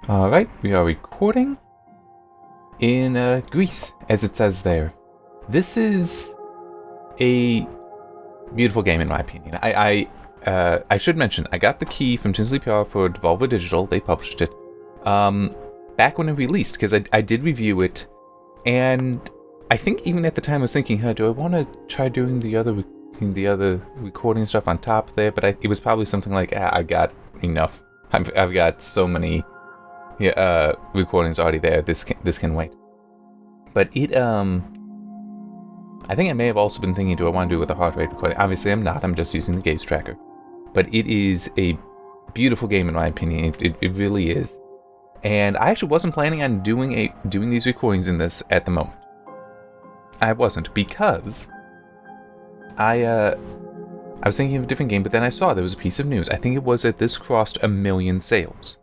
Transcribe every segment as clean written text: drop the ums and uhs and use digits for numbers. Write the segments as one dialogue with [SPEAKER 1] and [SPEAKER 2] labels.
[SPEAKER 1] Alright, we are recording in Gris, as it says there. This is a beautiful game in my opinion. I should mention, I got the key from Tinsley PR for Devolver Digital. They published it back when it released, because I did review it, and I think even at the time I was thinking, do I want to try doing the other recording stuff on top there? But it was probably something like, I got enough. I've got so many recordings already there. This can wait. But I think I may have also been thinking, do I want to do it with a heart rate recording? Obviously, I'm not. I'm just using the gaze tracker. But it is a beautiful game in my opinion. It really is. And I actually wasn't planning on doing these recordings in this at the moment. I wasn't, because I was thinking of a different game, but then I saw there was a piece of news. I think it was that this crossed 1 million sales.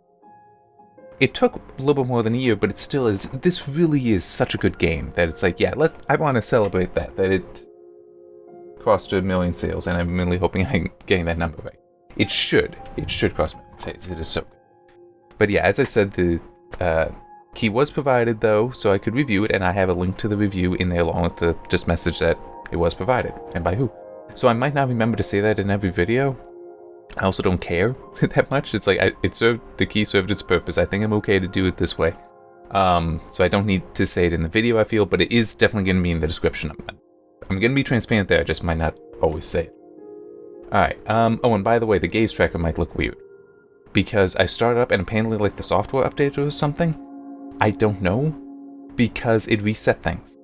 [SPEAKER 1] It took a little bit more than a year, but it still is. This really is such a good game that it's like, yeah, I want to celebrate that it crossed 1 million sales, and I'm really hoping I'm getting that number right. It should cross 1 million sales. It is so good. But yeah, as I said, the key was provided though, so I could review it, and I have a link to the review in there along with the just message that it was provided, and by who. So I might not remember to say that in every video. I also don't care that much. It's like, the key served its purpose. I think I'm okay to do it this way. So I don't need to say it in the video, I feel, but it is definitely going to be in the description. I'm going to be transparent there, I just might not always say it. Alright, oh, and by the way, the gaze tracker might look weird, because I started up and apparently like the software updated or something. I don't know, because it reset things.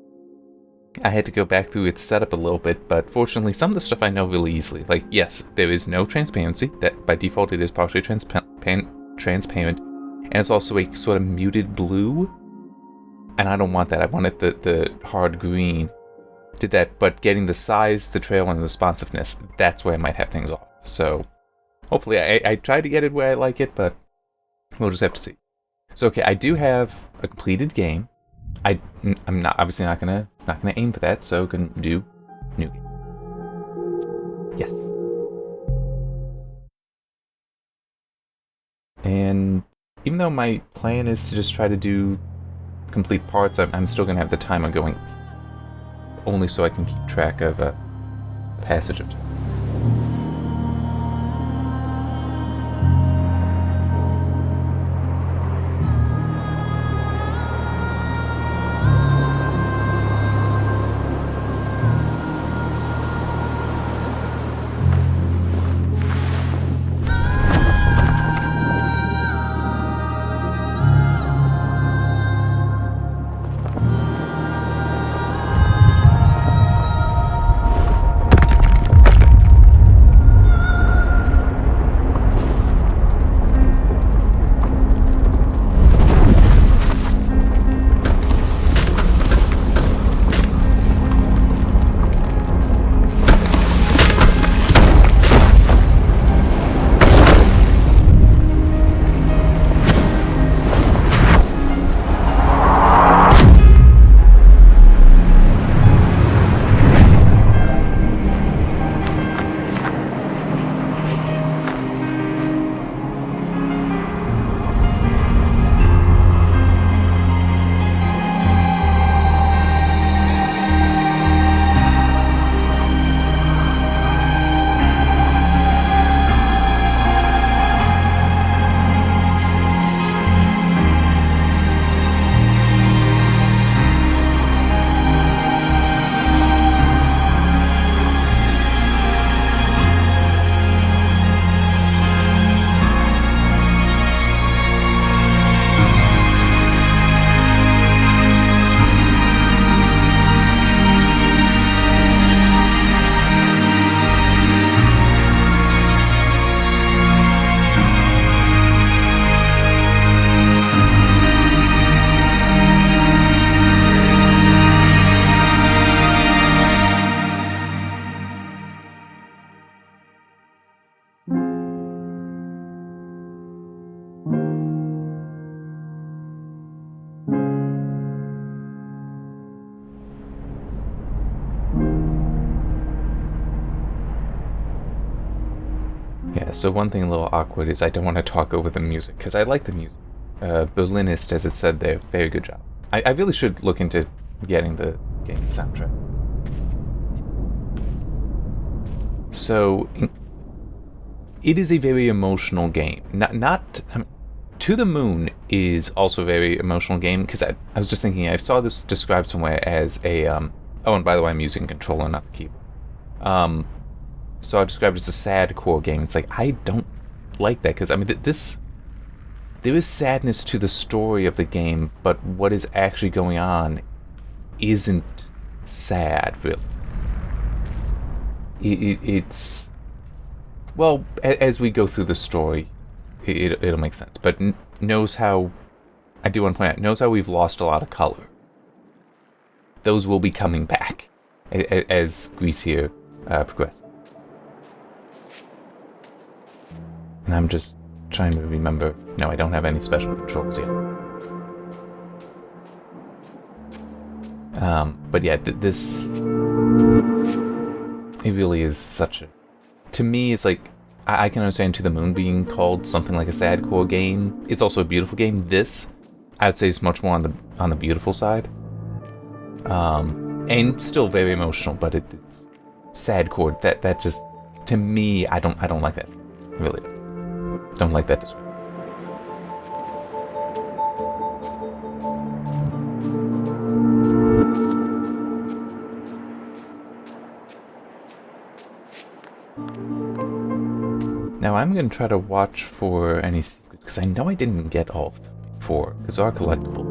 [SPEAKER 1] I had to go back through its setup a little bit, but fortunately some of the stuff I know really easily. Like, yes, there is no transparency. That by default it is partially transparent, and it's also a sort of muted blue, and I don't want that. I wanted the hard green. Did that, but getting the size, the trail, and the responsiveness, that's where I might have things off. So hopefully I tried to get it where I like it, but we'll just have to see. So okay, I do have a completed game. I'm obviously not gonna aim for that, so can do new game. Yes. And even though my plan is to just try to do complete parts, I'm still gonna have the timer going, only so I can keep track of a passage of time. Yeah, so one thing a little awkward is I don't want to talk over the music, because I like the music. Berlinist, as it said there. Very good job. I really should look into getting the game soundtrack. So, it is a very emotional game. To the Moon is also a very emotional game, because I was just thinking, I saw this described somewhere as a, oh, and by the way, I'm using a controller, not the keyboard. So I described it as a sad core game. It's like, I don't like that, because, I mean, there is sadness to the story of the game, but what is actually going on isn't sad, really. It's... Well, as we go through the story, it'll make sense. But knows how... I do want to point out, knows how we've lost a lot of color. Those will be coming back as Gris here progresses. And I'm just trying to remember... No, I don't have any special controls yet. But yeah, this... It really is such a... To me, it's like... I can understand To the Moon being called something like a sad core game. It's also a beautiful game. This, I'd say, is much more on the beautiful side. And still very emotional, but it's sad core. That just... To me, I don't like that. I really don't like that description. Now I'm going to try to watch for any secrets, because I know I didn't get all of them before, because they are collectible.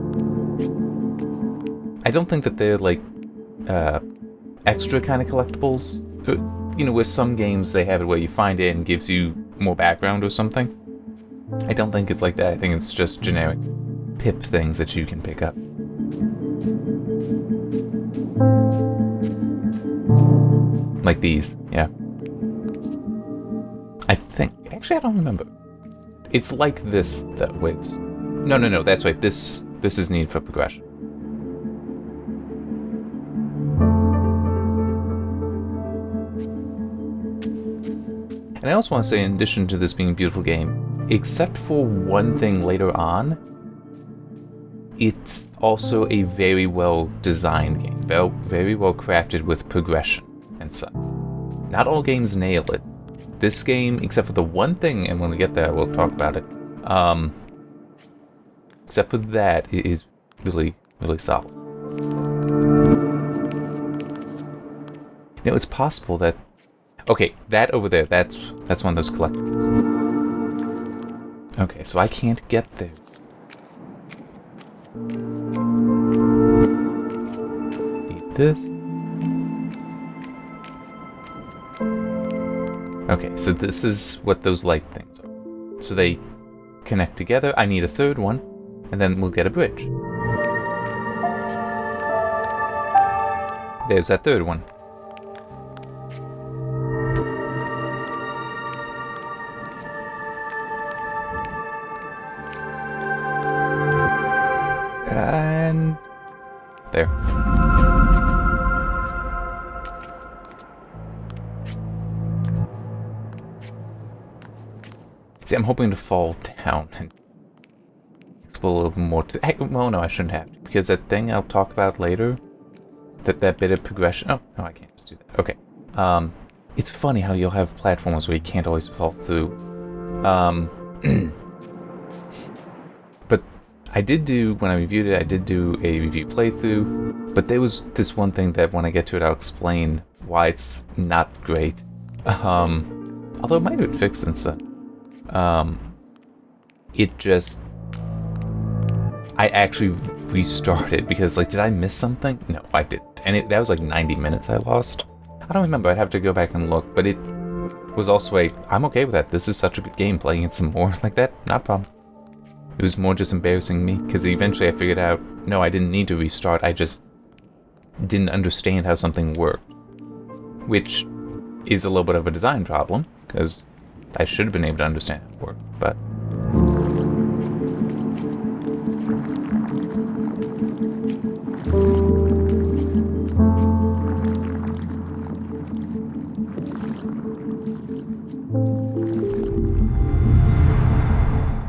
[SPEAKER 1] I don't think that they're like extra kind of collectibles. You know, with some games they have it where you find it and gives you more background or something. I don't think it's like that. I think it's just generic pip things that you can pick up. Like these, yeah. I think. Actually, I don't remember. It's like this, though. Wait. No, that's right. This is needed for progression. And I also want to say, in addition to this being a beautiful game, except for one thing later on, it's also a very well designed game. Very well crafted with progression and such. Not all games nail it. This game, except for the one thing, and when we get there, we'll talk about it. Except for that, it is really, really solid. Now, it's possible that... Okay, that over there, that's one of those collectibles. Okay, so I can't get there. Need this. Okay, so this is what those light things are. So they connect together. I need a third one, and then we'll get a bridge. There's that third one. And... there. See, I'm hoping to fall down and explore a little bit more. Well, no, I shouldn't have to, because that thing I'll talk about later, that bit of progression. Oh, no, I can't just do that. Okay. It's funny how you'll have platforms where you can't always fall through. But I did do, when I reviewed it, I did do a review playthrough, but there was this one thing that when I get to it, I'll explain why it's not great. Although it might have been fixed since then. It just... I actually restarted because, like, did I miss something? No, I didn't. And that was like 90 minutes I lost. I don't remember, I'd have to go back and look, but it was also I'm okay with that. This is such a good game, playing it some more like that, not a problem. It was more just embarrassing me, because eventually I figured out, no, I didn't need to restart, I just didn't understand how something worked. Which is a little bit of a design problem, because I should have been able to understand how it worked, but...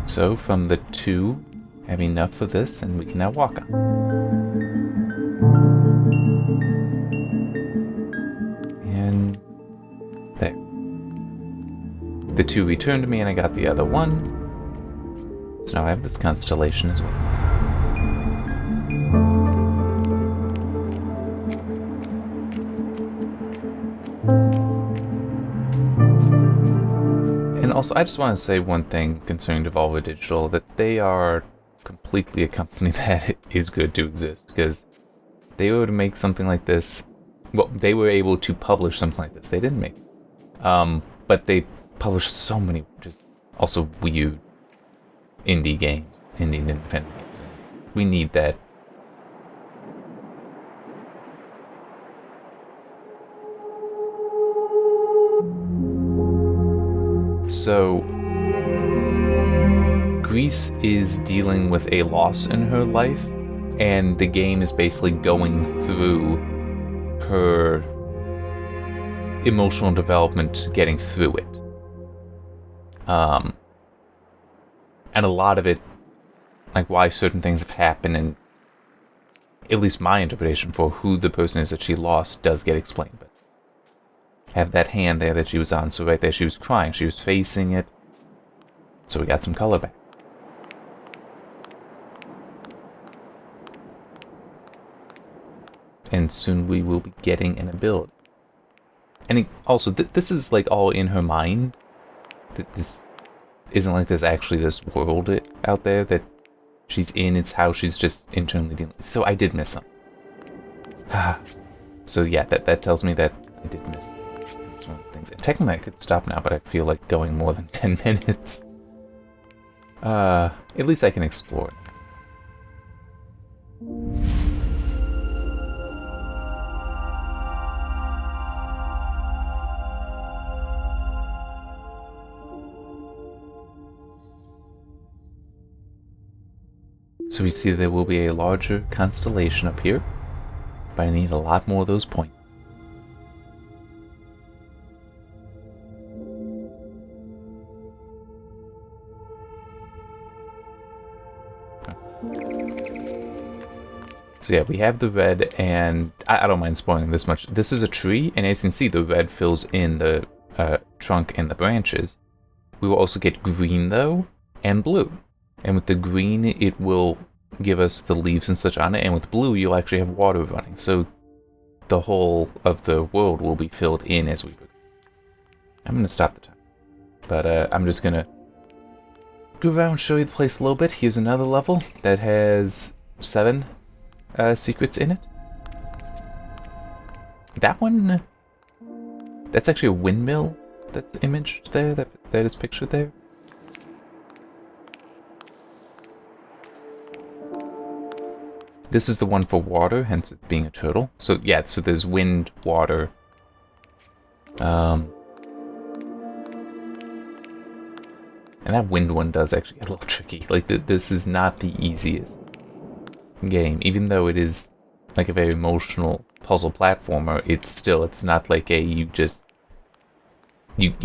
[SPEAKER 1] So, from the 2 have enough of this, and we can now walk on. And there. The 2 returned to me, and I got the other one. So now I have this constellation as well. And also, I just want to say one thing concerning Devolver Digital, that they are completely a company that is good to exist, because they were to make something like this. Well, they were able to publish something like this. They didn't make it. But they published so many just also weird indie games, indie and independent games. We need that. So, Gris is dealing with a loss in her life, and the game is basically going through her emotional development, getting through it. And a lot of it, like why certain things have happened, and at least my interpretation for who the person is that she lost does get explained. But have that hand there that she was on, so right there she was crying, she was facing it, so we got some color back. And soon we will be getting an ability. And also, this is like all in her mind. This isn't like there's actually this world out there that she's in. It's how she's just internally dealing. So I did miss something. So yeah, that tells me that I did miss. That's one of the things. And technically I could stop now, but I feel like going more than 10 minutes. At least I can explore it. So we see there will be a larger constellation up here, but I need a lot more of those points. So yeah, we have the red, and I don't mind spoiling this much. This is a tree, and as you can see, the red fills in the trunk and the branches. We will also get green, though, and blue. And with the green, it will give us the leaves and such on it, and with blue, you'll actually have water running. So the whole of the world will be filled in as we go. I'm going to stop the time. But I'm just going to go around and show you the place a little bit. Here's another level that has 7 secrets in it. That one, that's actually a windmill that's imaged there, that is pictured there. This is the one for water, hence it being a turtle. So yeah, so there's wind, water. And that wind one does actually get a little tricky. Like, this is not the easiest game. Even though it is like a very emotional puzzle platformer, it's not like you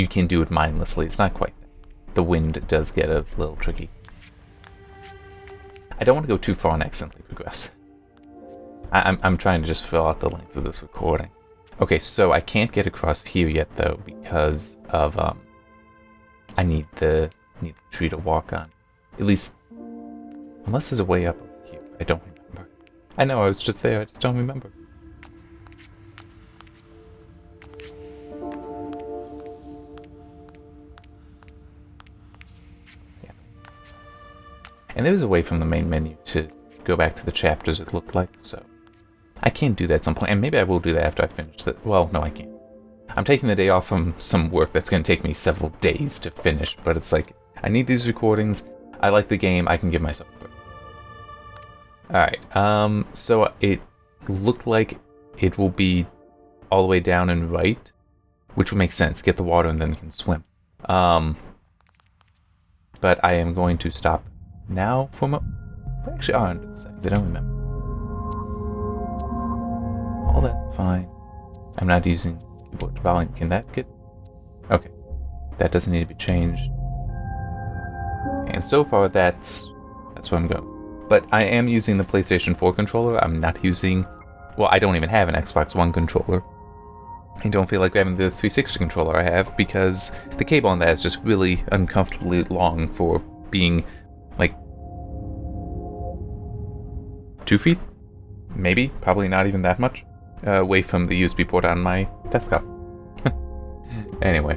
[SPEAKER 1] can do it mindlessly. It's not quite that. The wind does get a little tricky. I don't want to go too far and accidentally progress. I'm trying to just fill out the length of this recording. Okay, so I can't get across here yet, though, because of I need the tree to walk on. At least, unless there's a way up over here. I don't remember. I know I was just there. I just don't remember. And there was a way from the main menu to go back to the chapters, it looked like, so I can't do that at some point, and maybe I will do that after I finish the... Well, no, I can't. I'm taking the day off from some work that's going to take me several days to finish, but it's like, I need these recordings, I like the game, I can give myself a break. Alright, so it looked like it will be all the way down and right, which would make sense, get the water and then you can swim. But I am going to stop now for what actually are 100 seconds? I don't remember. All that fine. I'm not using keyboard volume. Can that get... Okay. That doesn't need to be changed. And so far, that's where I'm going. But I am using the PlayStation 4 controller. I'm not using... Well, I don't even have an Xbox One controller. I don't feel like having the 360 controller I have, because the cable on that is just really uncomfortably long for being, like, 2 feet? Maybe, probably not even that much, away from the USB port on my desktop. Anyway,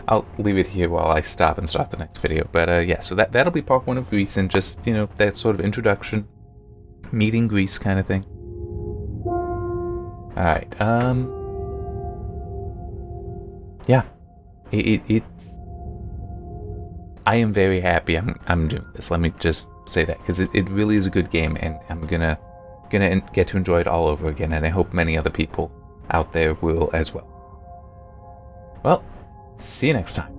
[SPEAKER 1] I'll leave it here while I stop and start the next video. But yeah, so that'll be part 1 of Gris, and just, you know, that sort of introduction, meeting Gris kind of thing. Alright, yeah, it's... I am very happy I'm doing this. Let me just say that, because it really is a good game, and I'm gonna get to enjoy it all over again, and I hope many other people out there will as well. Well, see you next time.